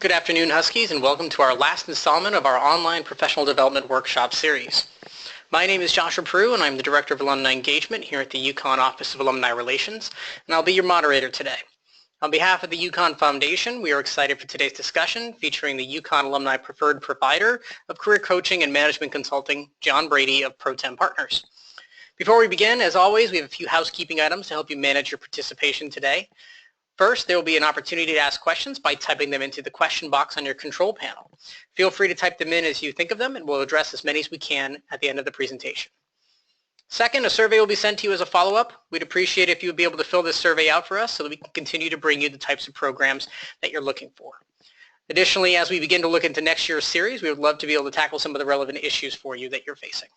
Good afternoon, Huskies, and welcome to our last installment of our online professional development workshop series. My name is Joshua Prue, and I'm the Director of Alumni Engagement here at the UConn Office of Alumni Relations, and I'll be your moderator today. On behalf of the UConn Foundation, we are excited for today's discussion featuring the UConn Alumni Preferred Provider of Career Coaching and Management Consulting, John Brady of Pro10 Partners. Before we begin, as always, we have a few housekeeping items to help you manage your participation today. First, there will be an opportunity to ask questions by typing them into the question box on your control panel. Feel free to type them in as you think of them, and we'll address as many as we can at the end of the presentation. Second, a survey will be sent to you as a follow-up. We'd appreciate if you would be able to fill this survey out for us so that we can continue to bring you the types of programs that you're looking for. Additionally, as we begin to look into next year's series, we would love to be able to tackle some of the relevant issues for you that you're facing.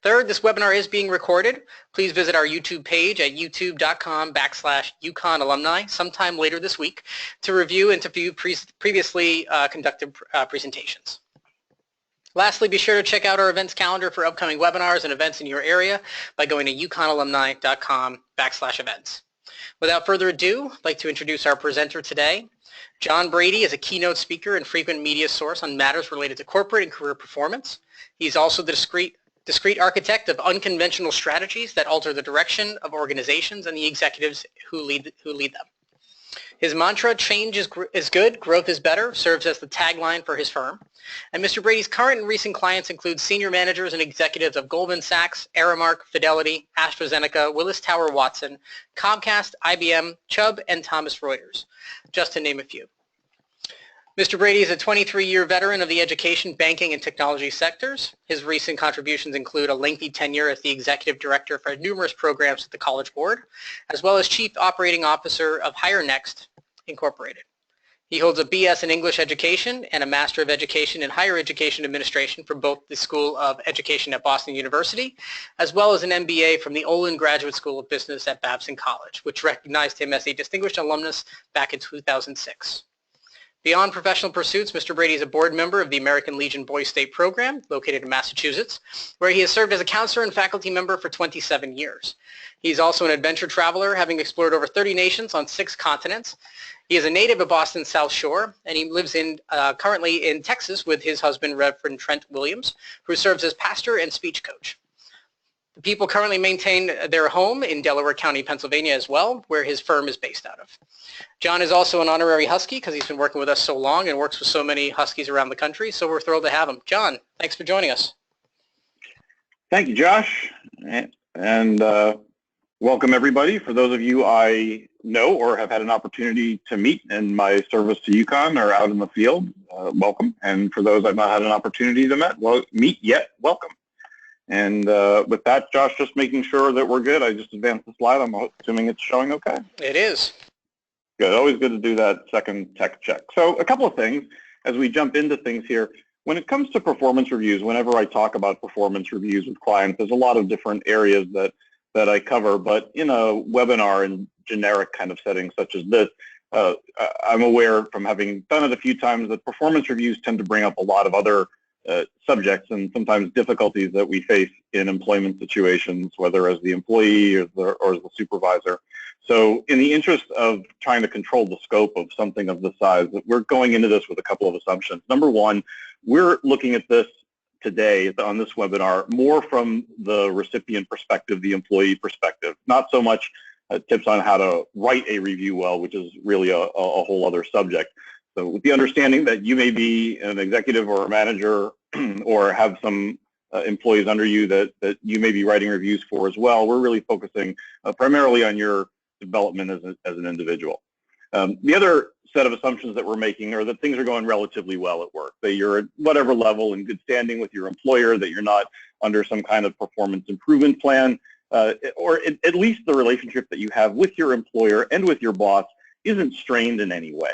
Third, this webinar is being recorded. Please visit our YouTube page at youtube.com/UConn alumni sometime later this week to review and to view previously conducted presentations. Lastly, be sure to check out our events calendar for upcoming webinars and events in your area by going to uconnalumni.com/events. Without further ado, I'd like to introduce our presenter today. John Brady is a keynote speaker and frequent media source on matters related to corporate and career performance. He's also the discrete architect of unconventional strategies that alter the direction of organizations and the executives who lead them. His mantra, change is good, growth is better, serves as the tagline for his firm. And Mr. Brady's current and recent clients include senior managers and executives of Goldman Sachs, Aramark, Fidelity, AstraZeneca, Willis Tower Watson, Comcast, IBM, Chubb, and Thomson Reuters, just to name a few. Mr. Brady is a 23-year veteran of the education, banking, and technology sectors. His recent contributions include a lengthy tenure as the executive director for numerous programs at the College Board, as well as chief operating officer of Higher Next, Incorporated. He holds a BS in English Education and a Master of Education in Higher Education Administration from both the School of Education at Boston University, as well as an MBA from the Olin Graduate School of Business at Babson College, which recognized him as a distinguished alumnus back in 2006. Beyond professional pursuits, Mr. Brady is a board member of the American Legion Boys State Program, located in Massachusetts, where he has served as a counselor and faculty member for 27 years. He's also an adventure traveler, having explored over 30 nations on 6 continents. He is a native of Boston's South Shore, and he lives currently in Texas with his husband, Reverend Trent Williams, who serves as pastor and speech coach. The people currently maintain their home in Delaware County, Pennsylvania as well, where his firm is based out of. John is also an honorary Husky because he's been working with us so long and works with so many Huskies around the country, so we're thrilled to have him. John, thanks for joining us. Thank you, Josh, and welcome everybody. For those of you I know or have had an opportunity to meet in my service to UConn or out in the field, welcome. And for those I've not had an opportunity to meet yet, welcome. And with that, Josh, just making sure that we're good. I just advanced the slide. I'm assuming it's showing okay. It is. Good. Always good to do that second tech check. So a couple of things as we jump into things here. When it comes to performance reviews, whenever I talk about performance reviews with clients, there's a lot of different areas that I cover. But in a webinar and generic kind of setting such as this, I'm aware from having done it a few times that performance reviews tend to bring up a lot of other subjects and sometimes difficulties that we face in employment situations, whether as the employee or as the supervisor. So in the interest of trying to control the scope of something of this size, we're going into this with a couple of assumptions. Number one, we're looking at this today on this webinar more from the recipient perspective, the employee perspective, not so much tips on how to write a review well, which is really a whole other subject. So with the understanding that you may be an executive or a manager or have some employees under you that you may be writing reviews for as well, we're really focusing primarily on your development as an individual. The other set of assumptions that we're making are that things are going relatively well at work, that you're at whatever level in good standing with your employer, that you're not under some kind of performance improvement plan, or at least the relationship that you have with your employer and with your boss isn't strained in any way.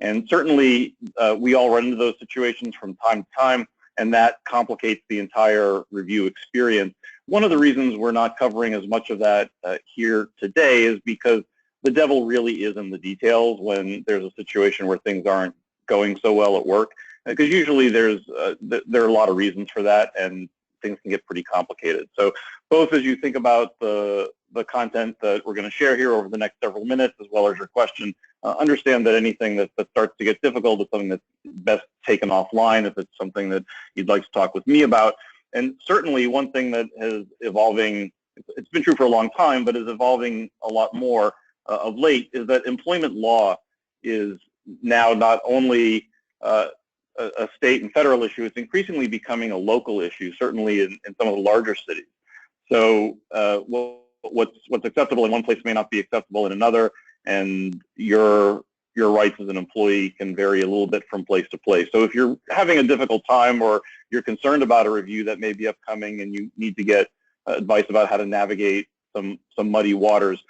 And certainly we all run into those situations from time to time, and that complicates the entire review experience. One of the reasons we're not covering as much of that here today is because the devil really is in the details when there's a situation where things aren't going so well at work, because usually there are a lot of reasons for that, and things can get pretty complicated. So both as you think about the content that we're going to share here over the next several minutes, as well as your question, understand that anything that starts to get difficult is something that's best taken offline if it's something that you'd like to talk with me about. And certainly one thing that is evolving, it's been true for a long time, but is evolving a lot more of late, is that employment law is now not only a state and federal issue, it's increasingly becoming a local issue, certainly in some of the larger cities. So what's acceptable in one place may not be acceptable in another, and your rights as an employee can vary a little bit from place to place. So if you're having a difficult time or you're concerned about a review that may be upcoming and you need to get advice about how to navigate some muddy waters,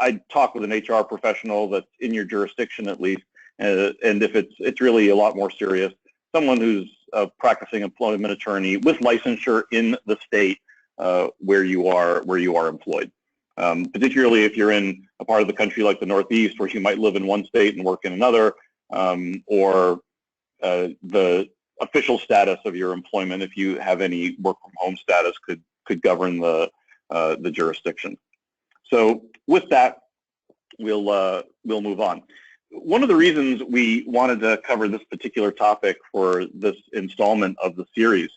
I'd talk with an HR professional that's in your jurisdiction at least, and if it's really a lot more serious, someone who's a practicing employment attorney with licensure in the state where you are employed. Particularly if you're in a part of the country like the Northeast, where you might live in one state and work in another, or the official status of your employment, if you have any work from home status, could govern the jurisdiction. So with that, we'll move on. One of the reasons we wanted to cover this particular topic for this installment of the series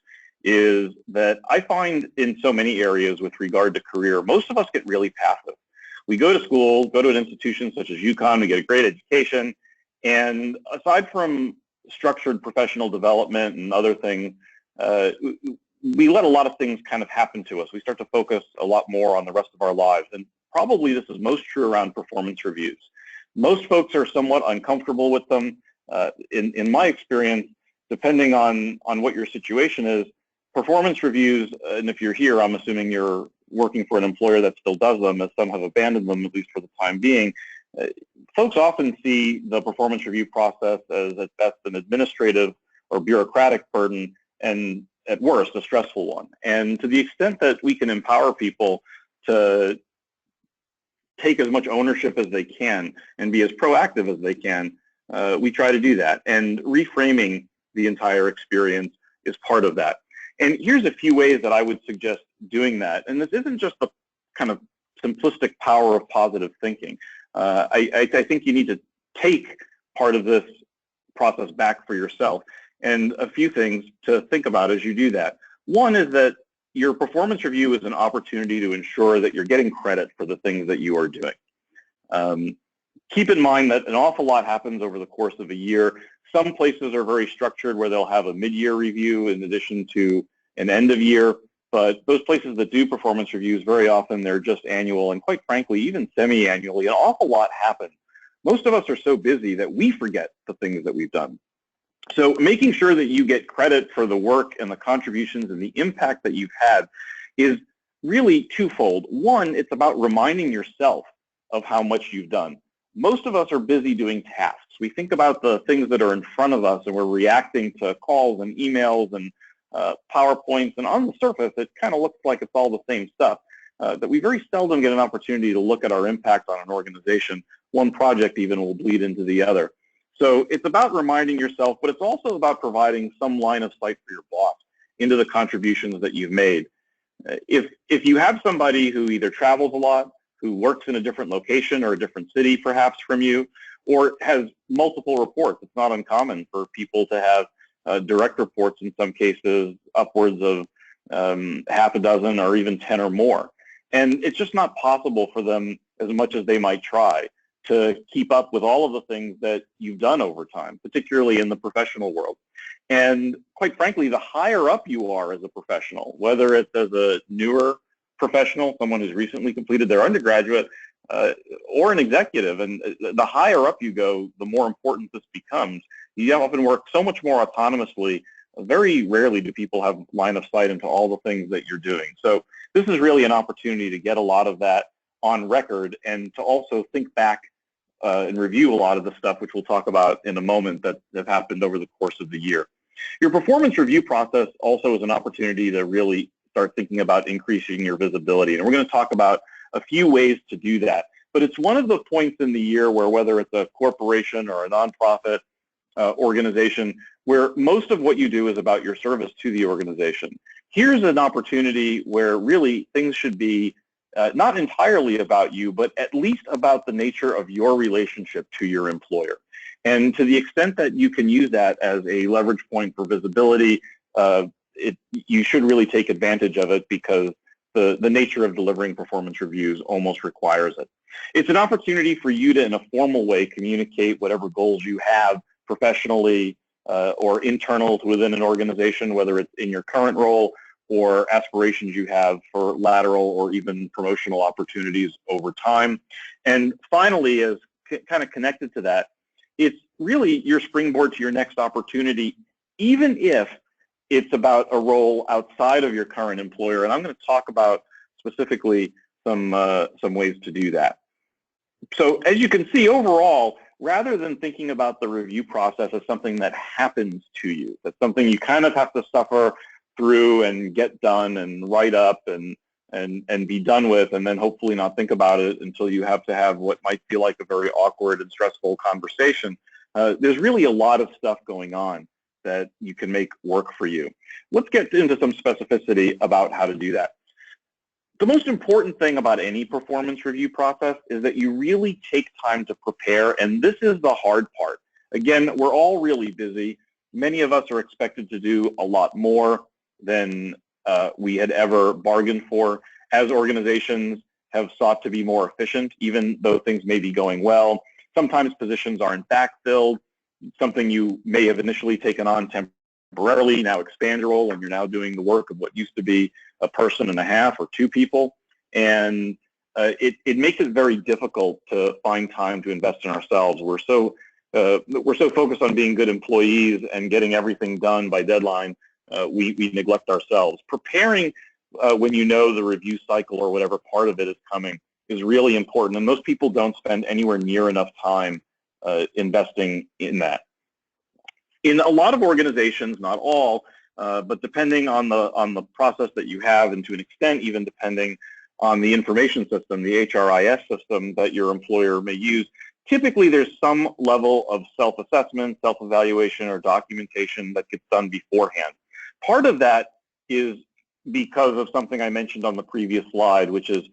is that I find in so many areas with regard to career, most of us get really passive. We go to school, go to an institution such as UConn, we get a great education, and aside from structured professional development and other things, we let a lot of things kind of happen to us. We start to focus a lot more on the rest of our lives, and probably this is most true around performance reviews. Most folks are somewhat uncomfortable with them. In my experience, depending on what your situation is, performance reviews, and if you're here, I'm assuming you're working for an employer that still does them, as some have abandoned them, at least for the time being. Folks often see the performance review process as at best an administrative or bureaucratic burden, and at worst, a stressful one. And to the extent that we can empower people to take as much ownership as they can and be as proactive as they can, we try to do that. And reframing the entire experience is part of that. And here's a few ways that I would suggest doing that. And this isn't just the kind of simplistic power of positive thinking. I think you need to take part of this process back for yourself. And a few things to think about as you do that. One is that your performance review is an opportunity to ensure that you're getting credit for the things that you are doing. Keep in mind that an awful lot happens over the course of a year. Some places are very structured where they'll have a mid-year review in addition to an end of year, but those places that do performance reviews, very often they're just annual, and quite frankly, even semi-annually, an awful lot happens. Most of us are so busy that we forget the things that we've done. So making sure that you get credit for the work and the contributions and the impact that you've had is really twofold. One, it's about reminding yourself of how much you've done. Most of us are busy doing tasks. We think about the things that are in front of us, and we're reacting to calls and emails and PowerPoints, and on the surface, it kind of looks like it's all the same stuff. That we very seldom get an opportunity to look at our impact on an organization. One project even will bleed into the other. So it's about reminding yourself, but it's also about providing some line of sight for your boss into the contributions that you've made. If you have somebody who either travels a lot, who works in a different location or a different city perhaps from you, or has multiple reports, it's not uncommon for people to have direct reports, in some cases upwards of half a dozen or even 10 or more. And it's just not possible for them, as much as they might try, to keep up with all of the things that you've done over time, particularly in the professional world. And quite frankly, the higher up you are as a professional, whether it's as a newer professional, someone who's recently completed their undergraduate, or an executive, and the higher up you go, the more important this becomes. You often work so much more autonomously. Very rarely do people have line of sight into all the things that you're doing. So this is really an opportunity to get a lot of that on record, and to also think back and review a lot of the stuff, which we'll talk about in a moment, that have happened over the course of the year. Your performance review process also is an opportunity to really start thinking about increasing your visibility. And we're going to talk about a few ways to do that. But it's one of the points in the year where, whether it's a corporation or a nonprofit organization where most of what you do is about your service to the organization. Here's an opportunity where really things should be not entirely about you, but at least about the nature of your relationship to your employer. And to the extent that you can use that as a leverage point for visibility, you should really take advantage of it because the nature of delivering performance reviews almost requires it. It's an opportunity for you to, in a formal way, communicate whatever goals you have professionally or internal to within an organization, whether it's in your current role or aspirations you have for lateral or even promotional opportunities over time. And finally, as kind of connected to that, it's really your springboard to your next opportunity, even if it's about a role outside of your current employer. And I'm going to talk about specifically some ways to do that. So as you can see, overall, rather than thinking about the review process as something that happens to you, that's something you kind of have to suffer through and get done and write up and be done with, and then hopefully not think about it until you have to have what might feel like a very awkward and stressful conversation. There's really a lot of stuff going on that you can make work for you. Let's get into some specificity about how to do that. The most important thing about any performance review process is that you really take time to prepare, and this is the hard part. Again, we're all really busy. Many of us are expected to do a lot more than we had ever bargained for. As organizations have sought to be more efficient, even though things may be going well, sometimes positions aren't backfilled. Something you may have initially taken on temporarily now expand your role, and you're now doing the work of what used to be a person and a half or two people. And it makes it very difficult to find time to invest in ourselves. We're so focused on being good employees and getting everything done by deadline, we neglect ourselves. Preparing when you know the review cycle or whatever part of it is coming is really important, and most people don't spend anywhere near enough time investing in that. In a lot of organizations, not all, but depending on the process that you have, and to an extent even depending on the information system, the HRIS system that your employer may use, typically there's some level of self-assessment, self-evaluation, or documentation that gets done beforehand. Part of that is because of something I mentioned on the previous slide, which is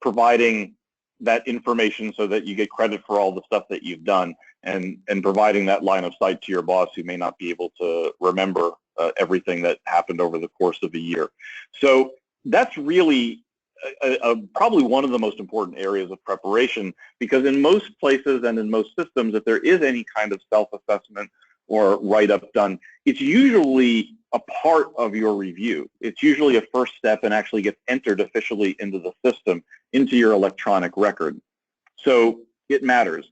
providing that information so that you get credit for all the stuff that you've done, and providing that line of sight to your boss who may not be able to remember everything that happened over the course of a year. So that's really probably one of the most important areas of preparation, because in most places and in most systems, if there is any kind of self-assessment or write-up done, it's usually a part of your review. It's usually a first step and actually gets entered officially into the system, into your electronic record. So it matters.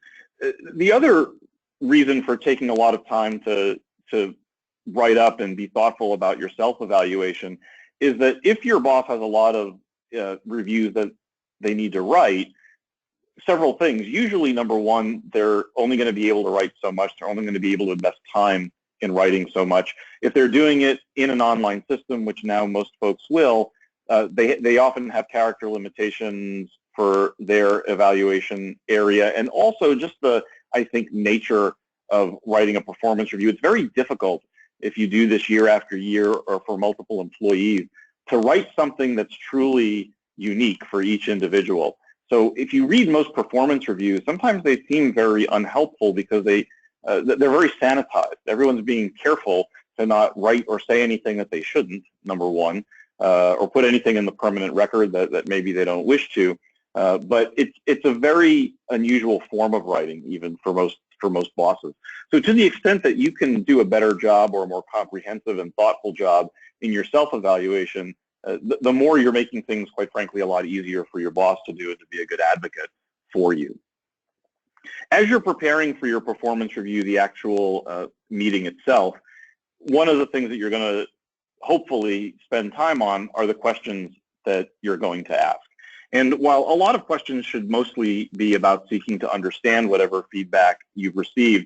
The other reason for taking a lot of time to write up and be thoughtful about your self-evaluation is that if your boss has a lot of reviews that they need to write, several things. Usually, number one, they're only going to be able to write so much. They're only going to be able to invest time in writing so much. If they're doing it in an online system, which now most folks will, they often have character limitations for their evaluation area, and also just the, I think, nature of writing a performance review. It's very difficult if you do this year after year or for multiple employees to write something that's truly unique for each individual. So if you read most performance reviews, sometimes they seem very unhelpful because they're very sanitized. Everyone's being careful to not write or say anything that they shouldn't, number one, or put anything in the permanent record that maybe they don't wish to. But it's a very unusual form of writing, even for most bosses. So to the extent that you can do a better job or a more comprehensive and thoughtful job in your self-evaluation, the more you're making things, quite frankly, a lot easier for your boss to do and to be a good advocate for you. As you're preparing for your performance review, the actual meeting itself, one of the things that you're going to hopefully spend time on are the questions that you're going to ask. And while a lot of questions should mostly be about seeking to understand whatever feedback you've received,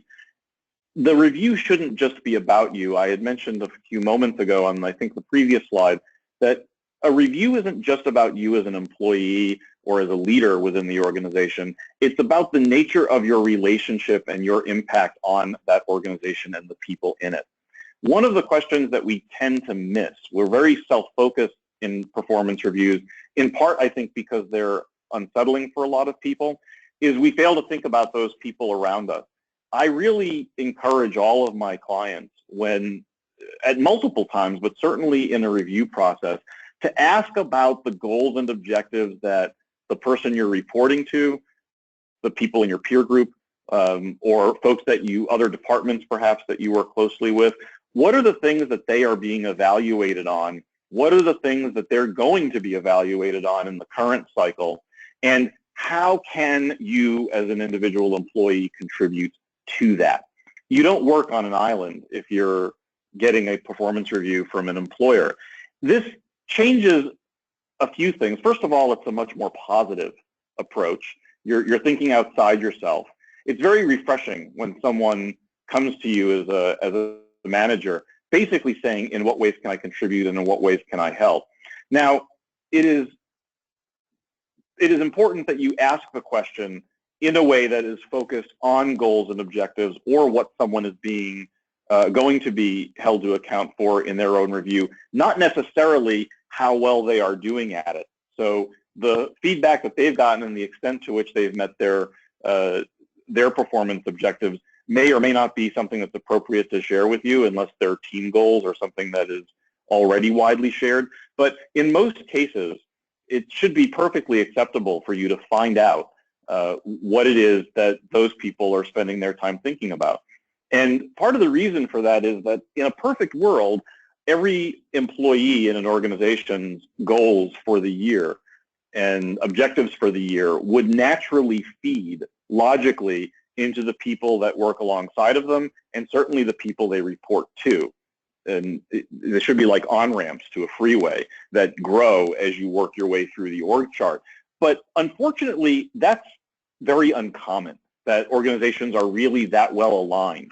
the review shouldn't just be about you. I had mentioned a few moments ago on, I think, the previous slide, that a review isn't just about you as an employee or as a leader within the organization. It's about the nature of your relationship and your impact on that organization and the people in it. One of the questions that we tend to miss, we're very self-focused in performance reviews, in part I think because they're unsettling for a lot of people, is we fail to think about those people around us. I really encourage all of my clients when, at multiple times, but certainly in a review process, to ask about the goals and objectives that the person you're reporting to, the people in your peer group, or folks that other departments perhaps that you work closely with, what are the things that they are being evaluated on? What are the things that they're going to be evaluated on in the current cycle? And how can you as an individual employee contribute to that? You don't work on an island if you're getting a performance review from an employer. This changes a few things. First of all, it's a much more positive approach. You're thinking outside yourself. It's very refreshing when someone comes to you as a manager, basically saying, in what ways can I contribute and in what ways can I help? Now, it is important that you ask the question in a way that is focused on goals and objectives or what someone is going to be held to account for in their own review, not necessarily how well they are doing at it. So the feedback that they've gotten and the extent to which they've met their performance objectives may or may not be something that's appropriate to share with you unless they're team goals or something that is already widely shared. But in most cases, it should be perfectly acceptable for you to find out what it is that those people are spending their time thinking about. And part of the reason for that is that in a perfect world, every employee in an organization's goals for the year and objectives for the year would naturally feed logically into the people that work alongside of them and certainly the people they report to. And there should be like on-ramps to a freeway that grow as you work your way through the org chart. But unfortunately, that's very uncommon, that organizations are really that well aligned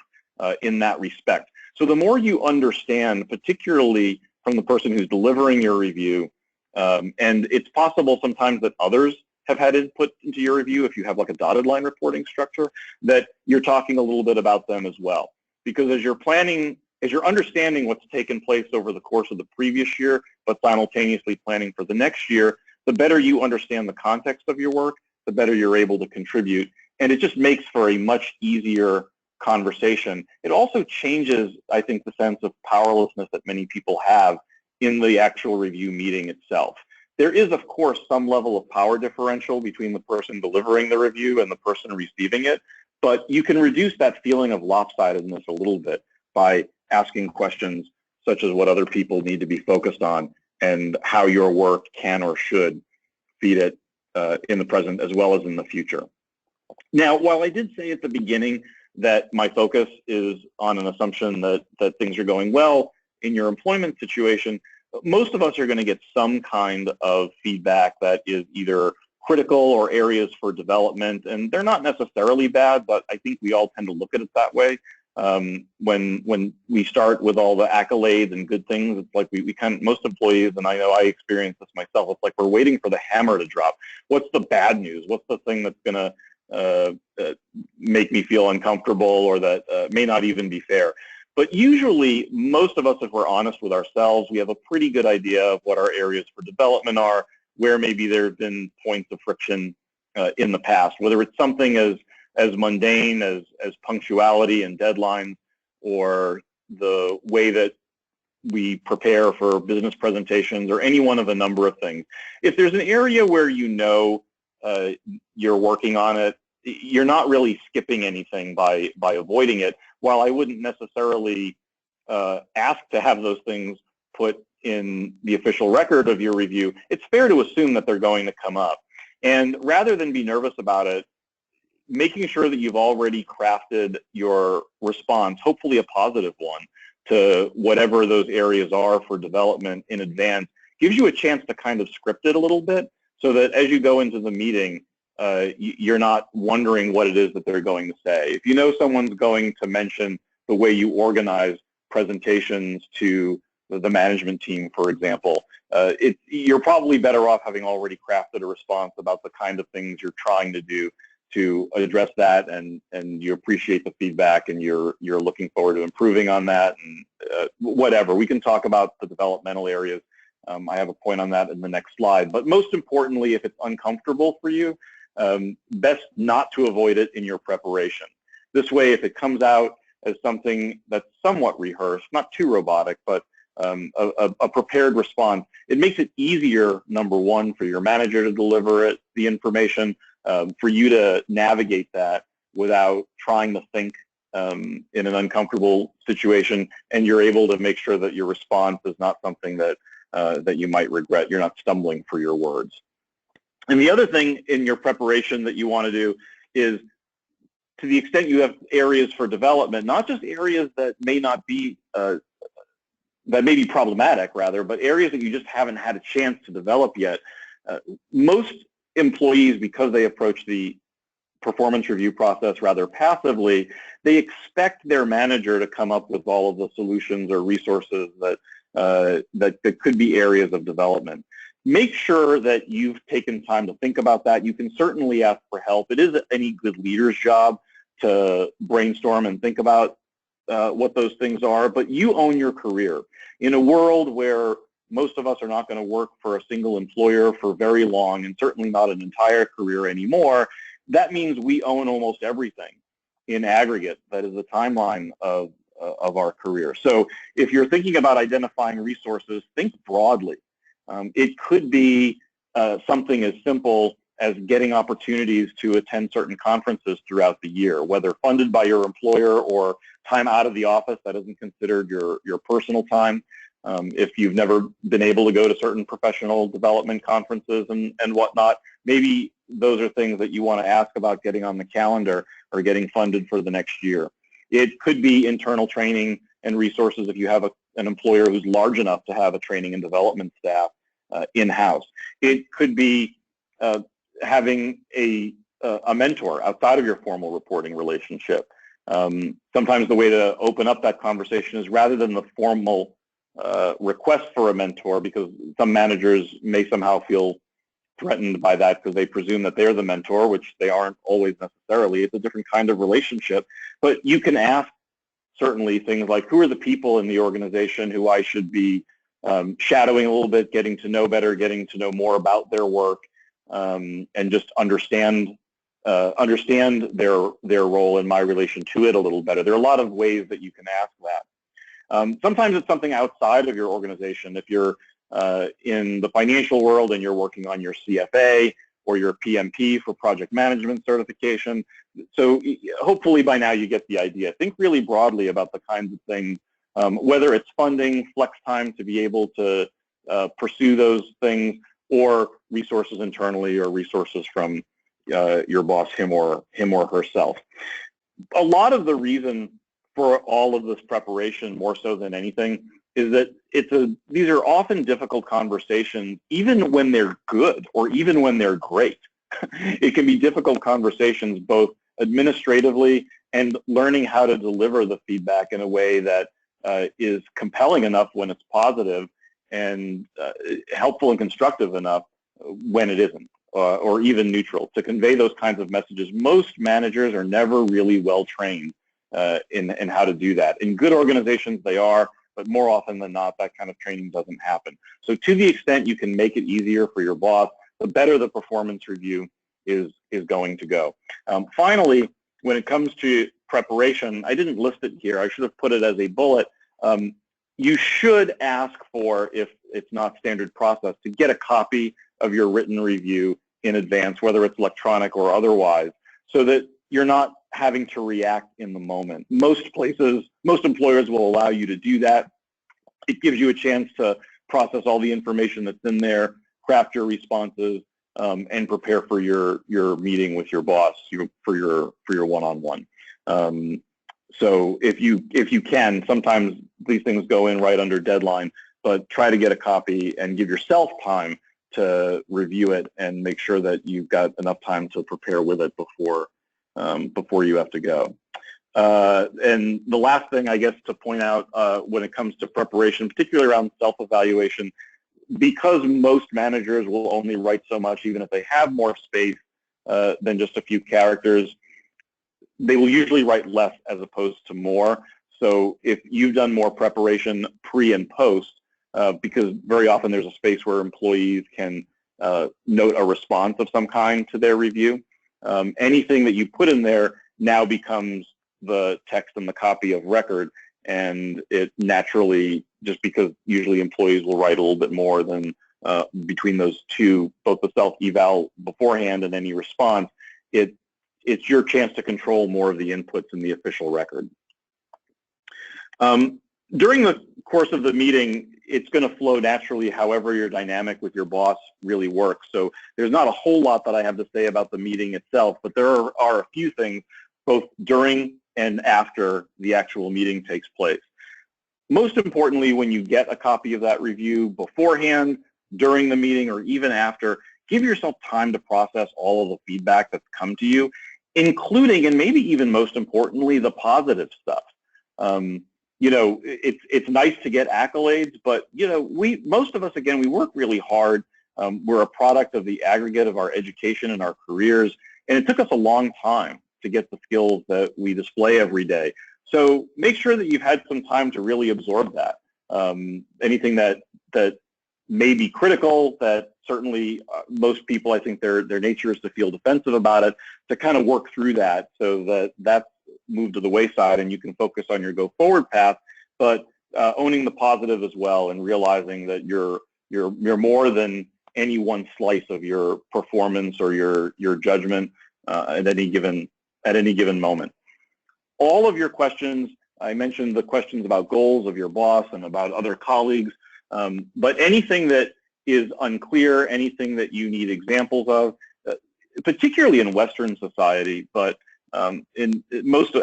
in that respect. So the more you understand, particularly from the person who's delivering your review, and it's possible sometimes that others have had input into your review if you have like a dotted line reporting structure, that you're talking a little bit about them as well. Because as you're understanding what's taken place over the course of the previous year, but simultaneously planning for the next year, the better you understand the context of your work, the better you're able to contribute. And it just makes for a much easier conversation. It also changes, I think, the sense of powerlessness that many people have in the actual review meeting itself. There is, of course, some level of power differential between the person delivering the review and the person receiving it, but you can reduce that feeling of lopsidedness a little bit by asking questions such as what other people need to be focused on and how your work can or should feed it in the present as well as in the future. Now, while I did say at the beginning that my focus is on an assumption that things are going well in your employment situation, most of us are going to get some kind of feedback that is either critical or areas for development, and they're not necessarily bad, but I think we all tend to look at it that way. When we start with all the accolades and good things, it's like we kind of, most employees, and I know I experience this myself, it's like we're waiting for the hammer to drop. What's the bad news? What's the thing that's going to make me feel uncomfortable or that may not even be fair? But usually, most of us, if we're honest with ourselves, we have a pretty good idea of what our areas for development are, where maybe there have been points of friction in the past, whether it's something as mundane as punctuality and deadlines, or the way that we prepare for business presentations, or any one of a number of things. If there's an area where you know you're working on it, you're not really skipping anything by avoiding it. While I wouldn't necessarily ask to have those things put in the official record of your review, it's fair to assume that they're going to come up. And rather than be nervous about it, making sure that you've already crafted your response, hopefully a positive one, to whatever those areas are for development in advance, gives you a chance to kind of script it a little bit so that as you go into the meeting, you're not wondering what it is that they're going to say. If you know someone's going to mention the way you organize presentations to the management team, for example. You're probably better off having already crafted a response about the kind of things you're trying to do to address that, and you appreciate the feedback, and you're looking forward to improving on that, and whatever. We can talk about the developmental areas. I have a point on that in the next slide. But most importantly, if it's uncomfortable for you, best not to avoid it in your preparation. This way, if it comes out as something that's somewhat rehearsed, not too robotic, but a prepared response, it makes it easier, number one, for your manager to deliver the information, for you to navigate that without trying to think in an uncomfortable situation, and you're able to make sure that your response is not something that you might regret. You're not stumbling for your words. And the other thing in your preparation that you want to do is, to the extent you have areas for development, not just areas that may not be that may be problematic, rather, but areas that you just haven't had a chance to develop yet. Most employees, because they approach the performance review process rather passively, they expect their manager to come up with all of the solutions or resources that could be areas of development. Make sure that you've taken time to think about that. You can certainly ask for help. It is any good leader's job to brainstorm and think about what those things are, but you own your career. In a world where most of us are not going to work for a single employer for very long, and certainly not an entire career anymore, that means we own almost everything in aggregate that is the timeline of our career. So if you're thinking about identifying resources, think broadly. It could be something as simple as getting opportunities to attend certain conferences throughout the year, whether funded by your employer or time out of the office that isn't considered your personal time. If you've never been able to go to certain professional development conferences and whatnot, maybe those are things that you want to ask about getting on the calendar or getting funded for the next year. It could be internal training and resources if you have an employer who's large enough to have a training and development staff in-house. It could be having a mentor outside of your formal reporting relationship. Sometimes the way to open up that conversation is, rather than the formal request for a mentor, because some managers may somehow feel threatened by that because they presume that they're the mentor, which they aren't always necessarily. It's a different kind of relationship. But you can ask certainly things like, who are the people in the organization who I should be shadowing a little bit, getting to know better, getting to know more about their work, and just understand their role in my relation to it a little better. There are a lot of ways that you can ask that. Sometimes it's something outside of your organization. If you're in the financial world and you're working on your CFA or your PMP for project management certification. So hopefully by now you get the idea. Think really broadly about the kinds of things, whether it's funding, flex time to be able to pursue those things, or resources internally or resources from your boss, him or herself. A lot of the reason for all of this preparation, more so than anything, is that these are often difficult conversations, even when they're good or even when they're great. It can be difficult conversations both administratively and learning how to deliver the feedback in a way that is compelling enough when it's positive and helpful and constructive enough when it isn't, or even neutral. To convey those kinds of messages, most managers are never really well trained in how to do that. In good organizations they are, but more often than not, that kind of training doesn't happen. So to the extent you can make it easier for your boss, the better the performance review is going to go. Finally, when it comes to preparation, I didn't list it here. I should have put it as a bullet. You should ask for, if it's not standard process, to get a copy of your written review in advance, whether it's electronic or otherwise, so that you're not having to react in the moment. Most employers will allow you to do that. It gives you a chance to process all the information that's in there, craft your responses, and prepare for your meeting with your boss, for your one-on-one. So if you can, sometimes these things go in right under deadline, but try to get a copy and give yourself time to review it and make sure that you've got enough time to prepare with it before you have to go. And the last thing, I guess, to point out when it comes to preparation, particularly around self-evaluation, because most managers will only write so much, even if they have more space than just a few characters, they will usually write less as opposed to more. So if you've done more preparation pre and post, because very often there's a space where employees can note a response of some kind to their review, anything that you put in there now becomes the text and the copy of record, and it naturally, just because usually employees will write a little bit more than between those two, both the self-eval beforehand and any response, it's your chance to control more of the inputs in the official record. During the course of the meeting, it's going to flow naturally however your dynamic with your boss really works. So there's not a whole lot that I have to say about the meeting itself, but there are a few things both during and after the actual meeting takes place. Most importantly, when you get a copy of that review beforehand, during the meeting, or even after, give yourself time to process all of the feedback that's come to you, including, and maybe even most importantly, the positive stuff. You know, it's nice to get accolades, but, you know, most of us, again, we work really hard. We're a product of the aggregate of our education and our careers, and it took us a long time to get the skills that we display every day. So make sure that you've had some time to really absorb that. Anything that may be critical, that certainly most people, I think their nature is to feel defensive about it, to kind of work through that so that that's moved to the wayside and you can focus on your go forward path, but owning the positive as well and realizing that you're more than any one slice of your performance or your judgment at any given moment. All of your questions, I mentioned the questions about goals of your boss and about other colleagues, but anything that is unclear, anything that you need examples of, particularly in Western society, but in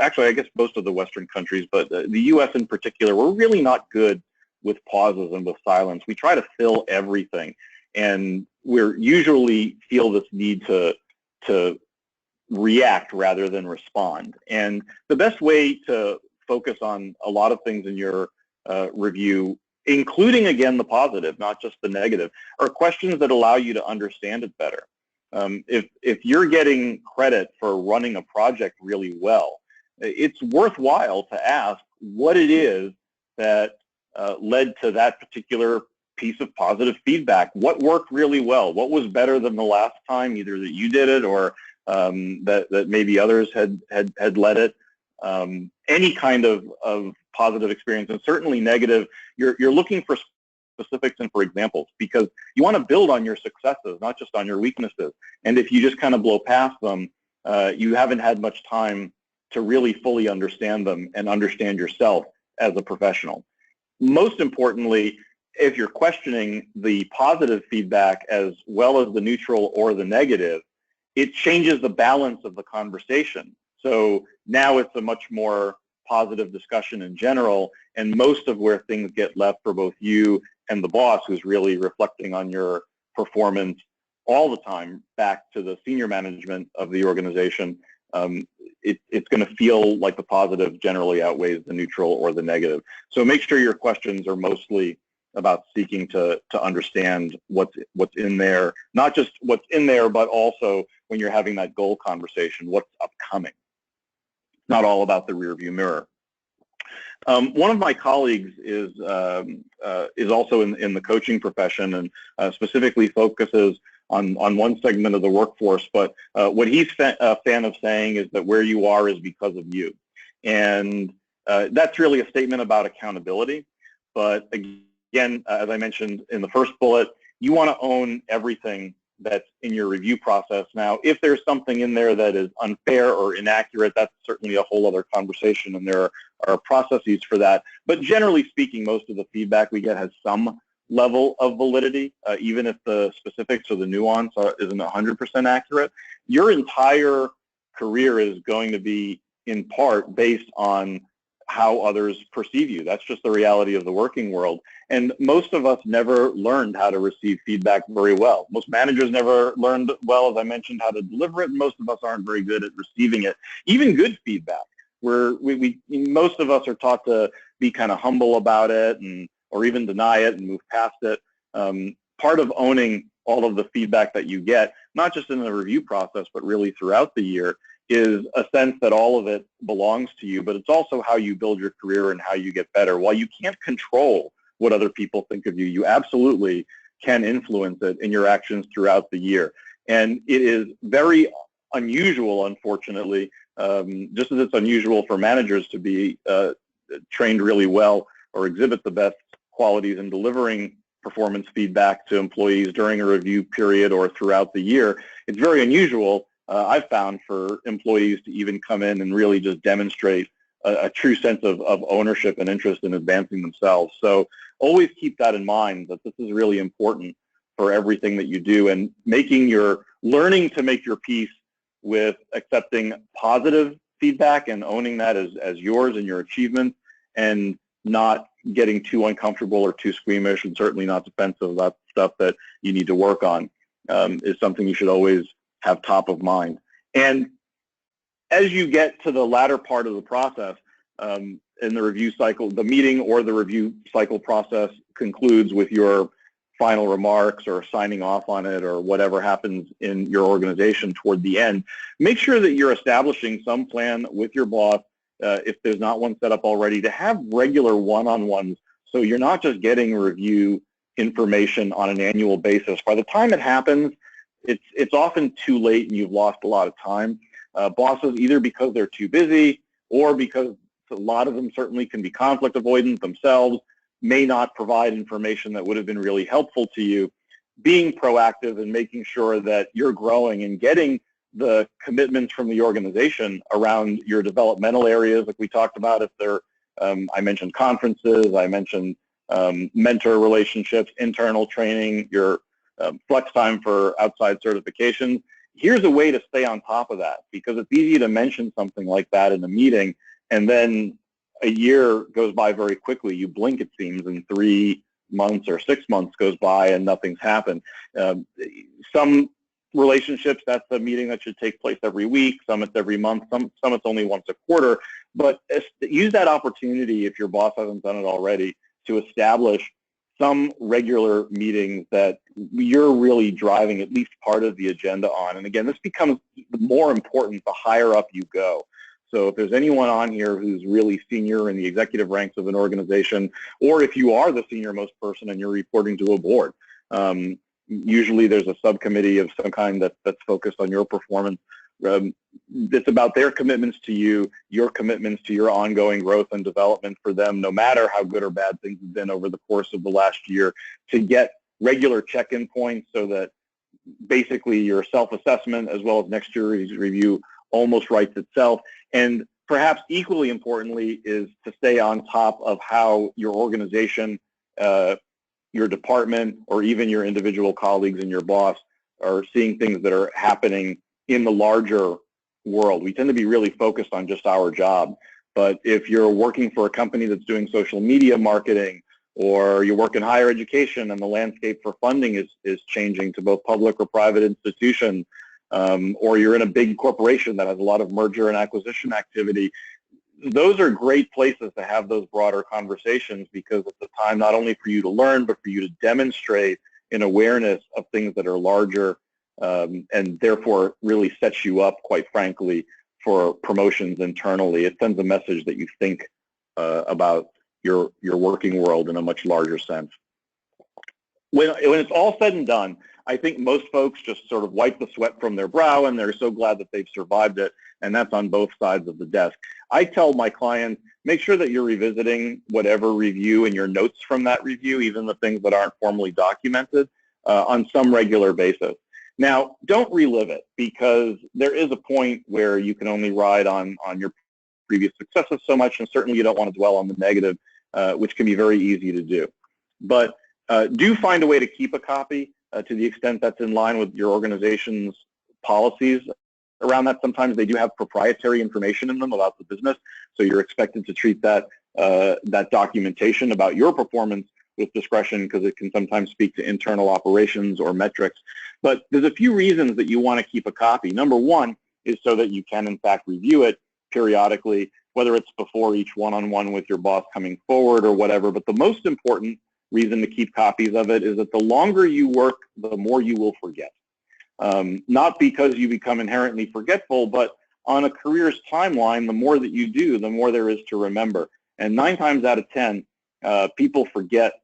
actually I guess most of the Western countries, but the US in particular, we're really not good with pauses and with silence. We try to fill everything, and we're usually feel this need to react rather than respond. And the best way to focus on a lot of things in your review, including, again, the positive, not just the negative, are questions that allow you to understand it better. If you're getting credit for running a project really well, it's worthwhile to ask what it is that led to that particular piece of positive feedback. What worked really well? What was better than the last time, either that you did it or that maybe others had led it? Any kind of positive experience, and certainly negative, you're looking for specifics and for examples, because you want to build on your successes, not just on your weaknesses. And if you just kind of blow past them, you haven't had much time to really fully understand them and understand yourself as a professional. Most importantly, if you're questioning the positive feedback as well as the neutral or the negative, it changes the balance of the conversation. So now it's a much more positive discussion in general, and most of where things get left for both you and the boss, who's really reflecting on your performance all the time back to the senior management of the organization, it's going to feel like the positive generally outweighs the neutral or the negative. So make sure your questions are mostly about seeking to understand what's in there, not just what's in there, but also when you're having that goal conversation, what's upcoming. Not all about the rearview mirror. One of my colleagues is also in the coaching profession and specifically focuses on one segment of the workforce, but what he's a fan of saying is that where you are is because of you. And that's really a statement about accountability. But again, as I mentioned in the first bullet, you want to own everything that's in your review process. Now, if there's something in there that is unfair or inaccurate, that's certainly a whole other conversation, and there are processes for that. But generally speaking, most of the feedback we get has some level of validity, even if the specifics or the nuance isn't 100% accurate. Your entire career is going to be, in part, based on how others perceive you. That's just the reality of the working world. And most of us never learned how to receive feedback very well. Most managers never learned well, as I mentioned, how to deliver it. And most of us aren't very good at receiving it. Even good feedback. most of us are taught to be kind of humble about it or even deny it and move past it. Part of owning all of the feedback that you get, not just in the review process, but really throughout the year, is a sense that all of it belongs to you, but it's also how you build your career and how you get better. While you can't control what other people think of you, you absolutely can influence it in your actions throughout the year. And it is very unusual, unfortunately, just as it's unusual for managers to be trained really well or exhibit the best qualities in delivering performance feedback to employees during a review period or throughout the year. It's very unusual, I've found, for employees to even come in and really just demonstrate a true sense of ownership and interest in advancing themselves. So always keep that in mind, that this is really important for everything that you do, and learning to make your peace with accepting positive feedback and owning that as yours and your achievements, and not getting too uncomfortable or too squeamish, and certainly not defensive about stuff that you need to work on, is something you should always have top of mind. And as you get to the latter part of the process, in the review cycle, the meeting or the review cycle process concludes with your final remarks or signing off on it or whatever happens in your organization toward the end. Make sure that you're establishing some plan with your boss, if there's not one set up already, to have regular one-on-ones, so you're not just getting review information on an annual basis. By the time it happens, it's often too late and you've lost a lot of time. Bosses, either because they're too busy or because a lot of them certainly can be conflict avoidant themselves, may not provide information that would have been really helpful to you. Being proactive and making sure that you're growing and getting the commitments from the organization around your developmental areas, like we talked about, if they're, I mentioned conferences, I mentioned mentor relationships, internal training, your flex time for outside certifications. Here's a way to stay on top of that, because it's easy to mention something like that in a meeting, and then a year goes by very quickly. You blink, it seems, and 3 months or 6 months goes by and nothing's happened. Some relationships, that's a meeting that should take place every week. Some it's every month. Some it's only once a quarter. But use that opportunity, if your boss hasn't done it already, to establish some regular meetings that you're really driving at least part of the agenda on. And again, this becomes more important the higher up you go. So if there's anyone on here who's really senior in the executive ranks of an organization, or if you are the senior most person and you're reporting to a board, usually there's a subcommittee of some kind that's focused on your performance. It's about their commitments to you, your commitments to your ongoing growth and development for them, no matter how good or bad things have been over the course of the last year, to get regular check-in points so that basically your self-assessment as well as next year's review almost writes itself. And perhaps equally importantly is to stay on top of how your organization, your department, or even your individual colleagues and your boss are seeing things that are happening in the larger world. We tend to be really focused on just our job, but if you're working for a company that's doing social media marketing, or you work in higher education and the landscape for funding is changing to both public or private institutions, or you're in a big corporation that has a lot of merger and acquisition activity, those are great places to have those broader conversations, because it's a time not only for you to learn, but for you to demonstrate an awareness of things that are larger, and therefore really sets you up, quite frankly, for promotions internally. It sends a message that you think about your working world in a much larger sense. When it's all said and done, I think most folks just sort of wipe the sweat from their brow and they're so glad that they've survived it, and that's on both sides of the desk. I tell my clients, make sure that you're revisiting whatever review and your notes from that review, even the things that aren't formally documented, on some regular basis. Now, don't relive it, because there is a point where you can only ride on your previous successes so much, and certainly you don't want to dwell on the negative, which can be very easy to do. But do find a way to keep a copy to the extent that's in line with your organization's policies around that. Sometimes they do have proprietary information in them about the business, so you're expected to treat that that documentation about your performance with discretion, because it can sometimes speak to internal operations or metrics. But there's a few reasons that you want to keep a copy. Number one is so that you can in fact review it periodically. whether it's before each one-on-one with your boss coming forward or whatever. But the most important reason to keep copies of it is that the longer you work, the more you will forget. Not because you become inherently forgetful, but on a career's timeline, the more that you do, the more there is to remember. And 9 times out of 10, people forget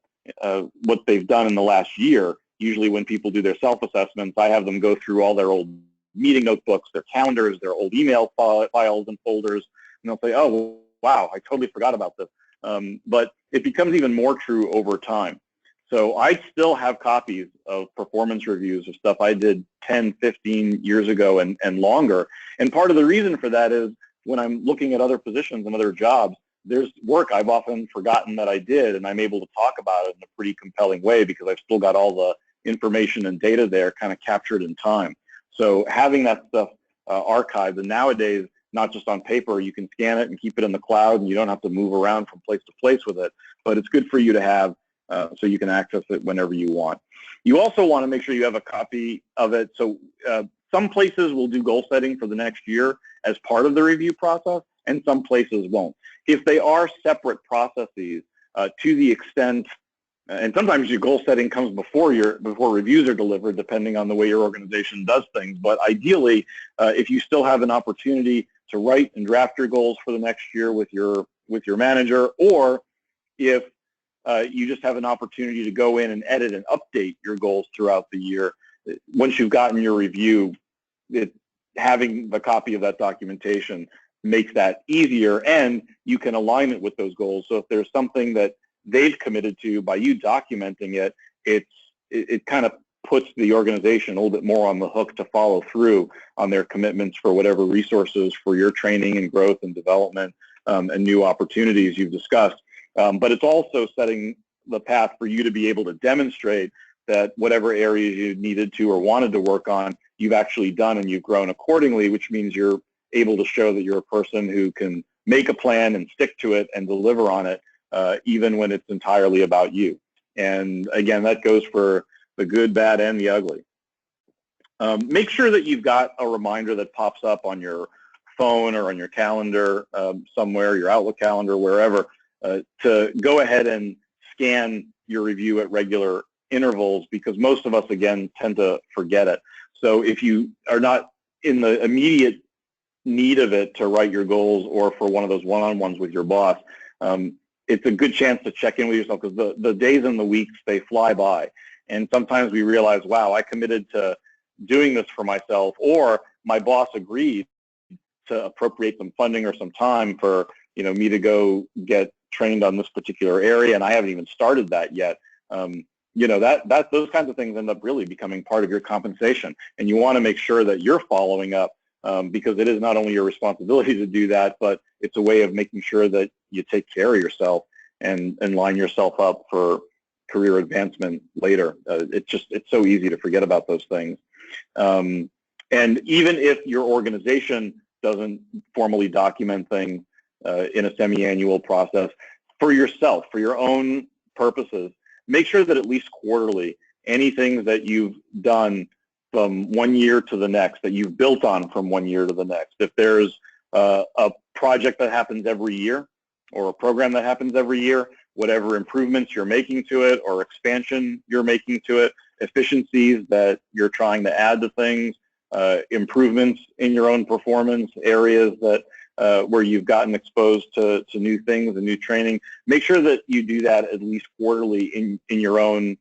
what they've done in the last year. Usually when people do their self-assessments, I have them go through all their old meeting notebooks, their calendars, their old email files and folders, and they'll say, oh, wow, I totally forgot about this. But it becomes even more true over time. So I still have copies of performance reviews of stuff I did 10, 15 years ago and longer. And part of the reason for that is when I'm looking at other positions and other jobs, there's work I've often forgotten that I did, and I'm able to talk about it in a pretty compelling way because I've still got all the information and data there kind of captured in time. So having that stuff archived, and nowadays, not just on paper, you can scan it and keep it in the cloud, and you don't have to move around from place to place with it, but it's good for you to have so you can access it whenever you want. You also want to make sure you have a copy of it. So some places will do goal setting for the next year as part of the review process, and some places won't. If they are separate processes, to the extent, and sometimes your goal setting comes before reviews are delivered, depending on the way your organization does things. But ideally, if you still have an opportunity to write and draft your goals for the next year with your manager, or if you just have an opportunity to go in and edit and update your goals throughout the year, once you've gotten your review, having the copy of that documentation makes that easier, and you can align it with those goals. So if there's something that they've committed to, by you documenting it, it kind of puts the organization a little bit more on the hook to follow through on their commitments for whatever resources for your training and growth and development and new opportunities you've discussed. But it's also setting the path for you to be able to demonstrate that whatever areas you needed to or wanted to work on, you've actually done and you've grown accordingly, which means you're able to show that you're a person who can make a plan and stick to it and deliver on it, even when it's entirely about you. And again, that goes for the good, bad, and the ugly. Make sure that you've got a reminder that pops up on your phone or on your calendar somewhere, your Outlook calendar, wherever, to go ahead and scan your review at regular intervals, because most of us, again, tend to forget it. So if you are not in the immediate need of it to write your goals or for one of those one-on-ones with your boss, it's a good chance to check in with yourself, because the days and the weeks, they fly by. And sometimes we realize, wow, I committed to doing this for myself, or my boss agreed to appropriate some funding or some time for me to go get trained on this particular area, and I haven't even started that yet. Those kinds of things end up really becoming part of your compensation, and you want to make sure that you're following up, because it is not only your responsibility to do that, but it's a way of making sure that you take care of yourself and line yourself up for career advancement later. It's so easy to forget about those things. And even if your organization doesn't formally document things in a semi-annual process, for yourself, for your own purposes, make sure that at least quarterly, anything that you've done from one year to the next, that you've built on from one year to the next. If there's a project that happens every year or a program that happens every year, whatever improvements you're making to it or expansion you're making to it, efficiencies that you're trying to add to things, improvements in your own performance, areas that where you've gotten exposed to new things and new training, make sure that you do that at least quarterly in your own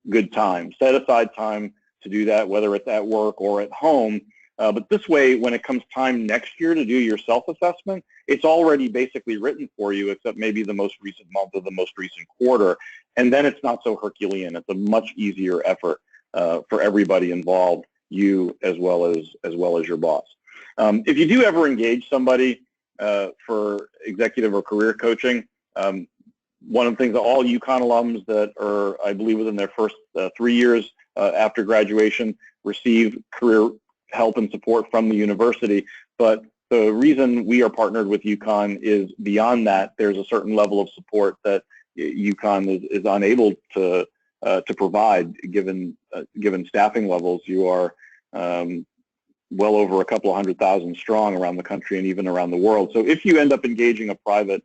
good time. Set aside time to do that, whether it's at work or at home. But this way, when it comes time next year to do your self-assessment, it's already basically written for you, except maybe the most recent month or the most recent quarter. And then it's not so Herculean. It's a much easier effort for everybody involved, you as well as your boss. If you do ever engage somebody for executive or career coaching, one of the things that all UConn alums that are, I believe, within their first 3 years after graduation receive career help and support from the university. But the reason we are partnered with UConn is beyond that. There's a certain level of support that UConn is unable to provide given staffing levels. You are well over a couple of 100,000 strong around the country and even around the world. So if you end up engaging a private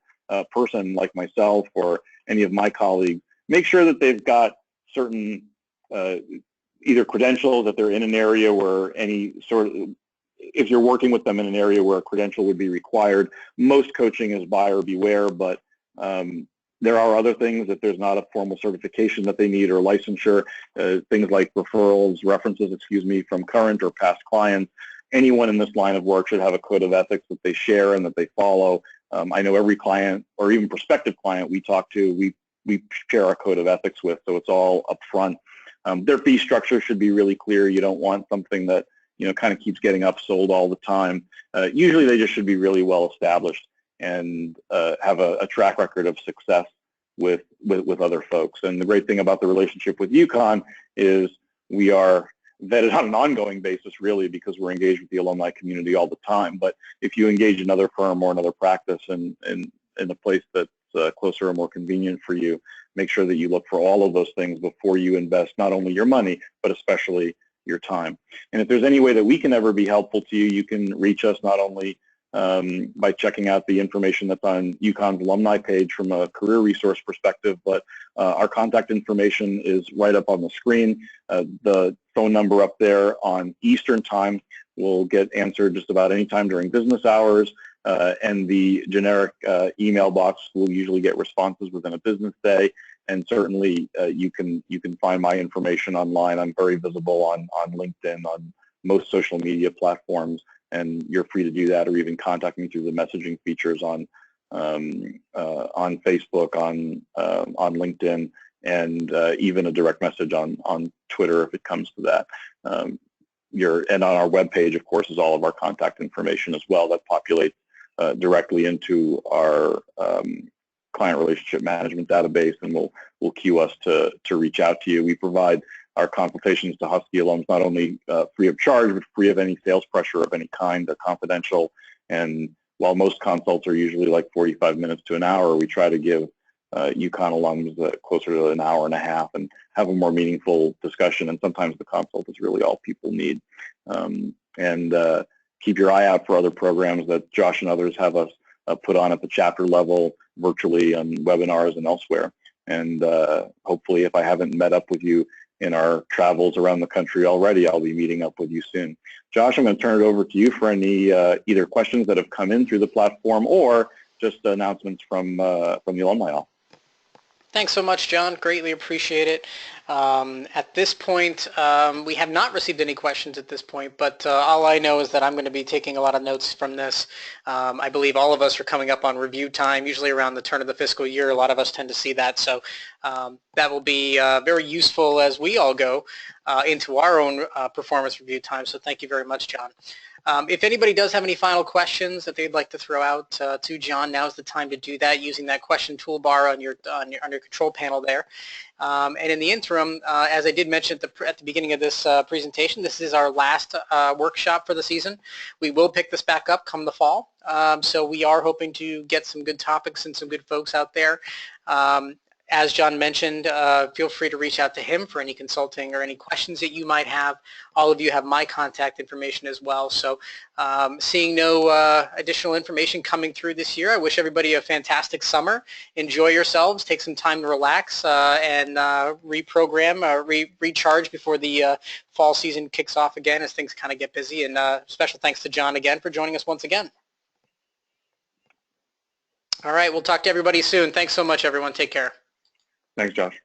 person like myself or any of my colleagues, make sure that they've got certain either credentials, that they're in an area where any sort of, if you're working with them in an area where a credential would be required. Most coaching is buyer beware, but there are other things that there's not a formal certification that they need or licensure, things like referrals, references, from current or past clients. Anyone in this line of work should have a code of ethics that they share and that they follow. I know every client or even prospective client we talk to, we share our code of ethics with, so it's all up front. Their fee structure should be really clear. You don't want something that kind of keeps getting upsold all the time. Usually they just should be really well established and have a track record of success with other folks. And the great thing about the relationship with UConn is we are vetted on an ongoing basis, really, because we're engaged with the alumni community all the time. But if you engage another firm or another practice in a place that's closer or more convenient for you, make sure that you look for all of those things before you invest not only your money, but especially your time. And if there's any way that we can ever be helpful to you, you can reach us not only by checking out the information that's on UConn's alumni page from a career resource perspective, but our contact information is right up on the screen. The phone number up there on Eastern time will get answered just about any time during business hours, and the generic email box will usually get responses within a business day. And certainly you can find my information online. I'm very visible on LinkedIn, on most social media platforms, and you're free to do that, or even contact me through the messaging features on Facebook, on LinkedIn, and even a direct message on Twitter if it comes to that. And on our webpage, of course, is all of our contact information as well that populates directly into our client relationship management database, and will queue us to reach out to you. We provide our consultations to Husky alums not only free of charge, but free of any sales pressure of any kind. They're confidential, and while most consults are usually like 45 minutes to an hour, we try to give UConn alums closer to an hour and a half and have a more meaningful discussion, and sometimes the consult is really all people need. Keep your eye out for other programs that Josh and others have us put on at the chapter level, virtually on webinars and elsewhere. And hopefully, if I haven't met up with you in our travels around the country already, I'll be meeting up with you soon. Josh, I'm going to turn it over to you for any either questions that have come in through the platform or just announcements from the alumni hall. Thanks so much, John. Greatly appreciate it. At this point, we have not received any questions at this point, but all I know is that I'm going to be taking a lot of notes from this. I believe all of us are coming up on review time, usually around the turn of the fiscal year. A lot of us tend to see that, so that will be very useful as we all go into our own performance review time, so thank you very much, John. If anybody does have any final questions that they'd like to throw out to John, now's the time to do that using that question toolbar on your control panel there. And in the interim, as I did mention at the beginning of this presentation, this is our last workshop for the season. We will pick this back up come the fall, so we are hoping to get some good topics and some good folks out there. As John mentioned, feel free to reach out to him for any consulting or any questions that you might have. All of you have my contact information as well. So seeing no additional information coming through this year, I wish everybody a fantastic summer. Enjoy yourselves. Take some time to relax and reprogram, recharge before the fall season kicks off again as things kind of get busy. And special thanks to John again for joining us once again. All right, we'll talk to everybody soon. Thanks so much, everyone. Take care. Thanks, Josh.